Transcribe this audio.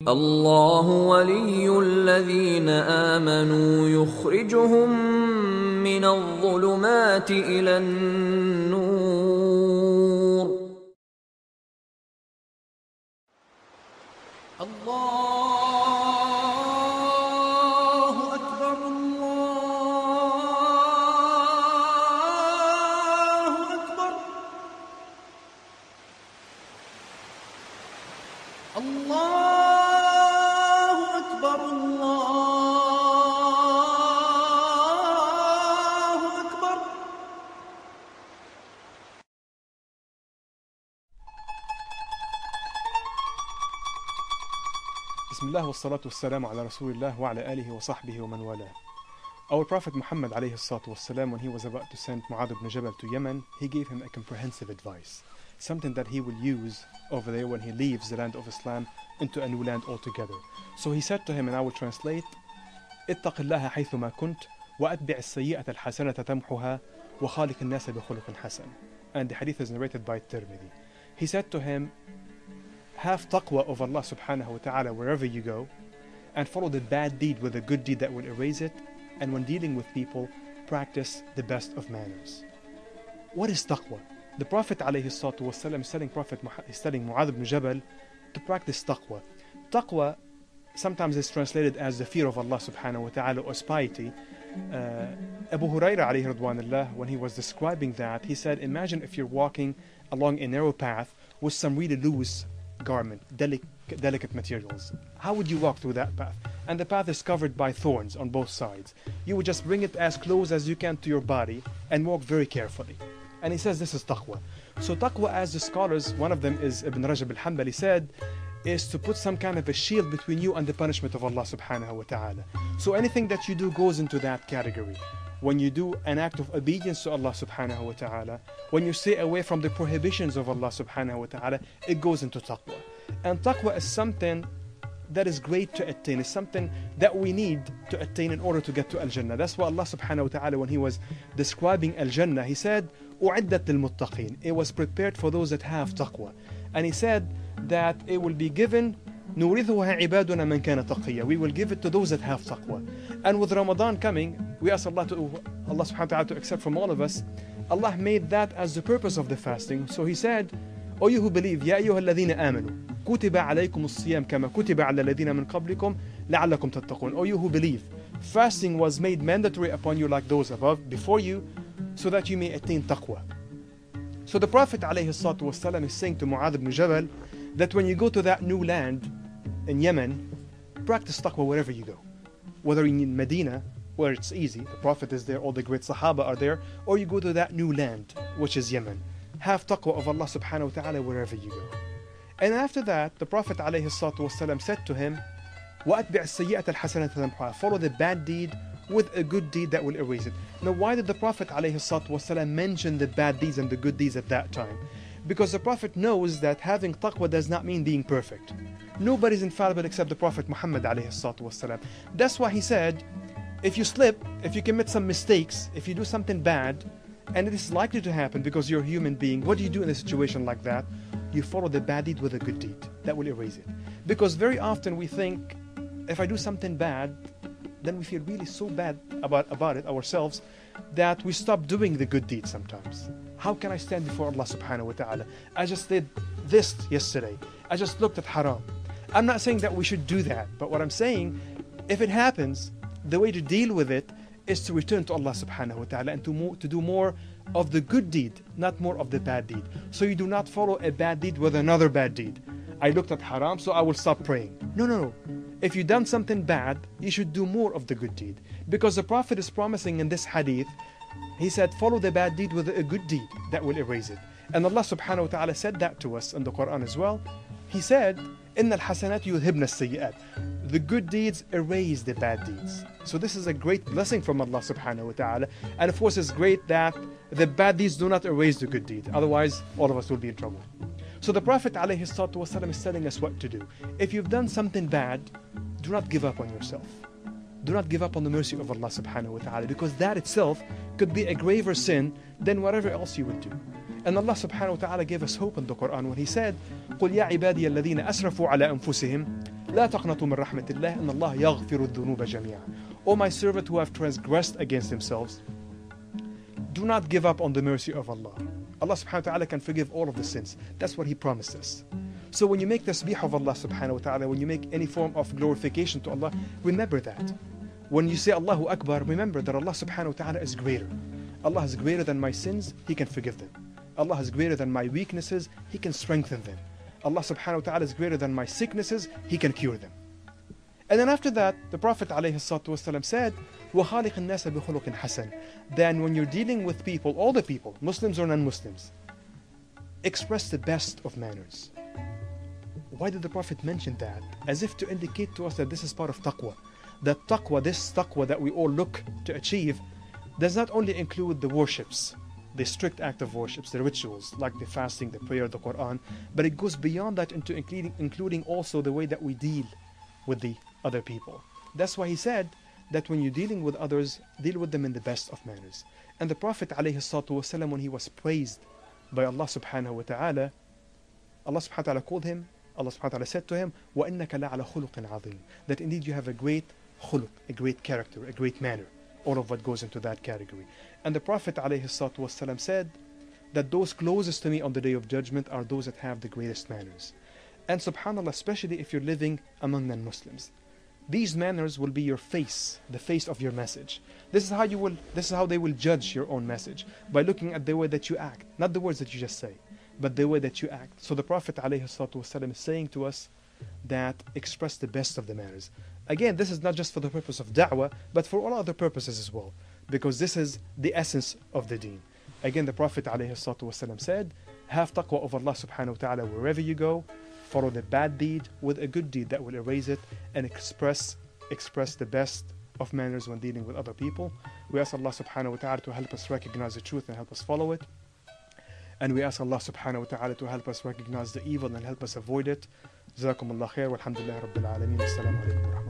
الله ولي الذين آمنوا يخرجهم من الظلمات إلى النور. الله أكبر الله أكبر الله أكبر الله أكبر. Bismillah wa salatu wassalamu ala Rasulillah wa ala alihi wa sahbihi wa man wala. Our Prophet Muhammad alayhi salatu wassalam, when he was about to send Mu'adh ibn Jabal to Yemen, he gave him a comprehensive advice, something that he will use over there when he leaves the land of Islam into a new land altogether. So he said to him, and I will translate, اتق الله حيثما كنت وأتبع السيئة الحسنة تمحها وخالق الناس بخلق حسن. And the hadith is narrated by Tirmidhi. He said to him, have taqwa of Allah subhanahu wa ta'ala wherever you go, and follow the bad deed with a good deed that will erase it, and when dealing with people, practice the best of manners. What is taqwa? The Prophet alayhi salatu wasalam is telling Mu'adh ibn Jabal to practice taqwa. Taqwa sometimes is translated as the fear of Allah subhanahu wa ta'ala, or piety. Abu Hurairah alayhi radwanullah, when he was describing that, he said, imagine if you're walking along a narrow path with some really loose garment, delicate materials. How would you walk through that path? And the path is covered by thorns on both sides. You would just bring it as close as you can to your body and walk very carefully. And he says this is taqwa. So taqwa, as the scholars, one of them is Ibn Rajab al-Hanbali, said, is to put some kind of a shield between you and the punishment of Allah subhanahu wa ta'ala. So anything that you do goes into that category. When you do an act of obedience to Allah subhanahu wa ta'ala, when you stay away from the prohibitions of Allah subhanahu wa ta'ala, it goes into taqwa. And taqwa is something that is great to attain. It's something that we need to attain in order to get to Al-Jannah. That's why Allah subhanahu wa ta'ala, when He was describing Al-Jannah, He said, أُعِدَّتْ لِلْمُتَّقِينَ. It was prepared for those that have taqwa. And He said that it will be given, نُورِثُهَا عِبَادُنَا مَنْ كَانَ تَقِيًّا. We will give it to those that have taqwa. And with Ramadan coming, we ask Allah subhanahu wa ta'ala to accept from all of us. Allah made that as the purpose of the fasting. So He said, O you who believe, يَا أَيُّهَا الَّذِينَ آمَنُوا كُتِبَ عَلَيْكُمُ الصِّيَامُ كَمَا كُتِبَ عَلَى الَّذِينَ مِنْ قَبْلِكُمْ لَعَلَّكُمْ تَتَّقُونَ. O you who believe, fasting was made mandatory upon you like those above before you, so that you may attain taqwa. So the Prophet ﷺ is saying to Mu'adh ibn Jabal that when you go to that new land in Yemen, practice taqwa wherever you go. Whether you're in Medina, where it's easy, the Prophet is there, all the great Sahaba are there, or you go to that new land, which is Yemen. Have taqwa of Allah subhanahu wa ta'ala wherever you go. And after that, the Prophet ﷺ said to him, وَأَتْبِعْ السَّيِّئَةَ الْحَسَنَةَ تَمْحُهَا. Follow the bad deed with a good deed that will erase it. Now, why did the Prophet ﷺ mention the bad deeds and the good deeds at that time? Because the Prophet knows that having taqwa does not mean being perfect. Nobody's infallible except the Prophet Muhammad ﷺ. That's why he said, if you slip, if you commit some mistakes, if you do something bad, and it is likely to happen because you're a human being, what do you do in a situation like that? You follow the bad deed with a good deed. That will erase it. Because very often we think, if I do something bad, then we feel really so bad about it ourselves that we stop doing the good deed sometimes. How can I stand before Allah subhanahu wa ta'ala? I just did this yesterday. I just looked at haram. I'm not saying that we should do that, but what I'm saying, if it happens, the way to deal with it is to return to Allah subhanahu wa ta'ala and to do more of the good deed, not more of the bad deed. So you do not follow a bad deed with another bad deed. I looked at haram, so I will stop praying. No. If you've done something bad, you should do more of the good deed. Because the Prophet is promising in this hadith, he said, follow the bad deed with a good deed that will erase it. And Allah subhanahu wa ta'ala said that to us in the Quran as well. He said, إِنَّ الْحَسَنَاتِ يُذْهِبْنَ السَّيِّئَاتِ. The good deeds erase the bad deeds. So this is a great blessing from Allah subhanahu wa ta'ala. And of course it's great that the bad deeds do not erase the good deed. Otherwise, all of us will be in trouble. So the Prophet ﷺ is telling us what to do. If you've done something bad, do not give up on yourself. Do not give up on the mercy of Allah subhanahu wa ta'ala, because that itself could be a graver sin than whatever else you would do. And Allah subhanahu wa ta'ala gave us hope in the Quran when He said, قُلْ يَا عِبَادِيَ الَّذِينَ أَسْرَفُوا عَلَىٰ أَنفُسِهِمْ لا تقنطوا من رحمة الله إن الله يغفر الذنوب جميعا. O my servant who have transgressed against themselves, do not give up on the mercy of Allah. Allah subhanahu wa ta'ala can forgive all of the sins. That's what He promised us. So when you make tasbih of Allah subhanahu wa ta'ala, when you make any form of glorification to Allah, remember that. When you say Allahu Akbar, remember that Allah subhanahu wa ta'ala is greater. Allah is greater than my sins, He can forgive them. Allah is greater than my weaknesses, He can strengthen them. Allah subhanahu wa ta'ala is greater than my sicknesses, He can cure them. And then after that, the Prophet ﷺ said, وَخَالِقِ النَّاسَ بِخُلُقٍ حَسَنٍ. Then when you're dealing with people, all the people, Muslims or non-Muslims, express the best of manners. Why did the Prophet mention that? As if to indicate to us that this is part of taqwa. That taqwa, this taqwa that we all look to achieve, does not only include the worships, the strict act of worships, the rituals, like the fasting, the prayer, the Quran, but it goes beyond that into including also the way that we deal with the other people. That's why he said that when you're dealing with others, deal with them in the best of manners. And the Prophet ﷺ, when he was praised by Allah subhanahu wa ta'ala, Allah subhanahu wa ta'ala called him, Allah subhanahu wa ta'ala said to him, وَإِنَّكَ لَعَلَى خُلُقٍ عَظِيمٍ. That indeed you have a great khuluq, a great character, a great manner. All of what goes into that category. And the Prophet ﷺ said that those closest to me on the Day of Judgment are those that have the greatest manners. And subhanAllah, especially if you're living among non-Muslims, these manners will be your face, the face of your message. This is how they will judge your own message, by looking at the way that you act, not the words that you just say, but the way that you act. So the Prophet ﷺ is saying to us that express the best of the manners. Again, this is not just for the purpose of da'wah, but for all other purposes as well, because this is the essence of the deen. Again, the Prophet ﷺ said, have taqwa of Allah subhanahu wa ta'ala wherever you go, follow the bad deed with a good deed that will erase it, and express the best of manners when dealing with other people. We ask Allah subhanahu wa ta'ala to help us recognize the truth and help us follow it. And we ask Allah subhanahu wa ta'ala to help us recognize the evil and help us avoid it. جزاكم الله خير والحمد لله رب العالمين. السلام عليكم ورحمة الله.